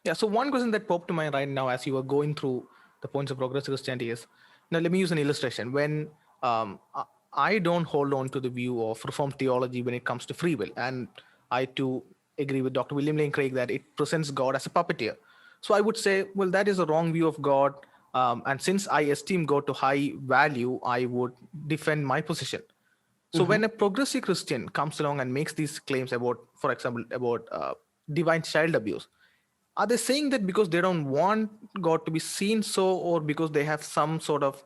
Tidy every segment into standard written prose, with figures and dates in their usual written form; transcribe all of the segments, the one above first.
Yeah. So one question that popped to mind right now as you were going through the points of progressive Christianity is, now let me use an illustration. When I don't hold on to the view of Reformed theology when it comes to free will, and I too agree with Dr. William Lane Craig that it presents God as a puppeteer. So I would say, well, that is a wrong view of God. And since I esteem God to high value, I would defend my position. So when a progressive Christian comes along and makes these claims about, for example, about divine child abuse, are they saying that because they don't want God to be seen so, or because they have some sort of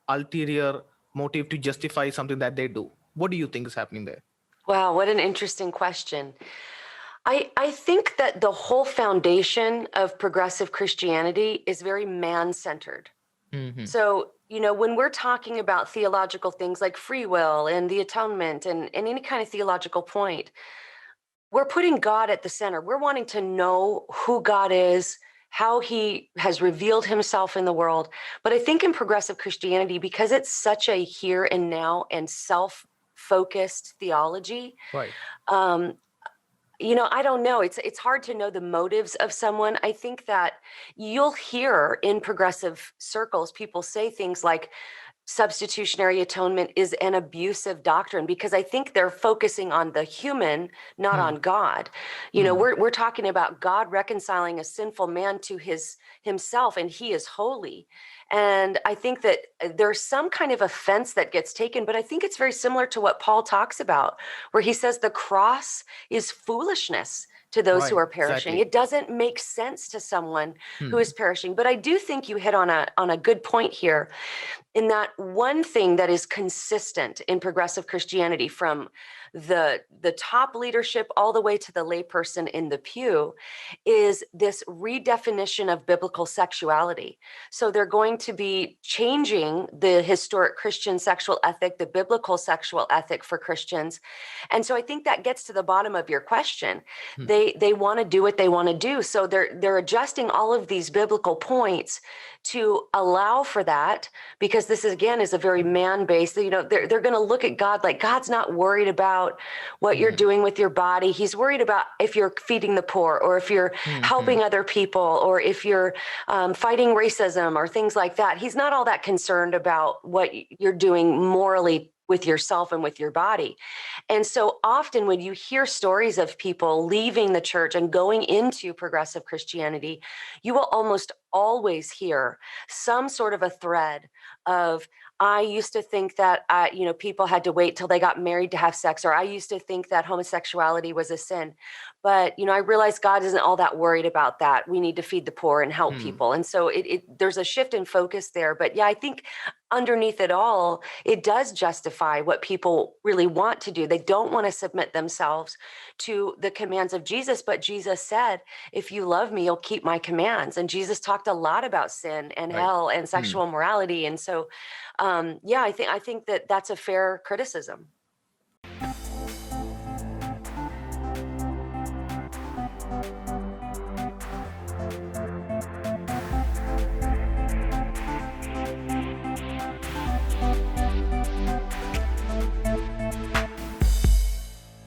ulterior motive to justify something that they do? What do you think is happening there? Wow, what an interesting question. I think that the whole foundation of progressive Christianity is very man-centered. Hmm. So, when we're talking about theological things like free will and the atonement and any kind of theological point, we're putting God at the center. We're wanting to know who God is, how he has revealed himself in the world. But I think in progressive Christianity, because it's such a here and now and self-focused theology, Right. um, I don't know. It's hard to know the motives of someone. I think that you'll hear in progressive circles people say things like substitutionary atonement is an abusive doctrine, because I think they're focusing on the human, not Hmm. on God. Hmm. We're talking about God reconciling a sinful man to himself, and he is holy. And I think that there's some kind of offense that gets taken, but I think it's very similar to what Paul talks about, where he says the cross is foolishness to those who Right. are perishing. Exactly. It doesn't make sense to someone who Hmm. is perishing. But I do think you hit on a good point here, in that one thing that is consistent in progressive Christianity, from the top leadership all the way to the layperson in the pew, is this redefinition of biblical sexuality. So they're going to be changing the historic Christian sexual ethic, the biblical sexual ethic for Christians. And so I think that gets to the bottom of your question. Hmm. They want to do what they want to do. So they're adjusting all of these biblical points to allow for that, because this is, again, is a very man-based, they're going to look at God like God's not worried about what you're Hmm. doing with your body. He's worried about if you're feeding the poor, or if you're Hmm. Hmm. helping other people, or if you're fighting racism or things like that. He's not all that concerned about what you're doing morally with yourself and with your body. And so often when you hear stories of people leaving the church and going into progressive Christianity, you will almost always hear some sort of a thread of, I used to think that people had to wait till they got married to have sex, or I used to think that homosexuality was a sin. But I realized God isn't all that worried about that. We need to feed the poor and help Hmm. people. And so there's a shift in focus there. But yeah, I think underneath it all, it does justify what people really want to do. They don't want to submit themselves to the commands of Jesus, but Jesus said, if you love me, you'll keep my commands. And Jesus talked a lot about sin and Right. hell and Hmm. sexual morality. And so, yeah, I think that that's a fair criticism.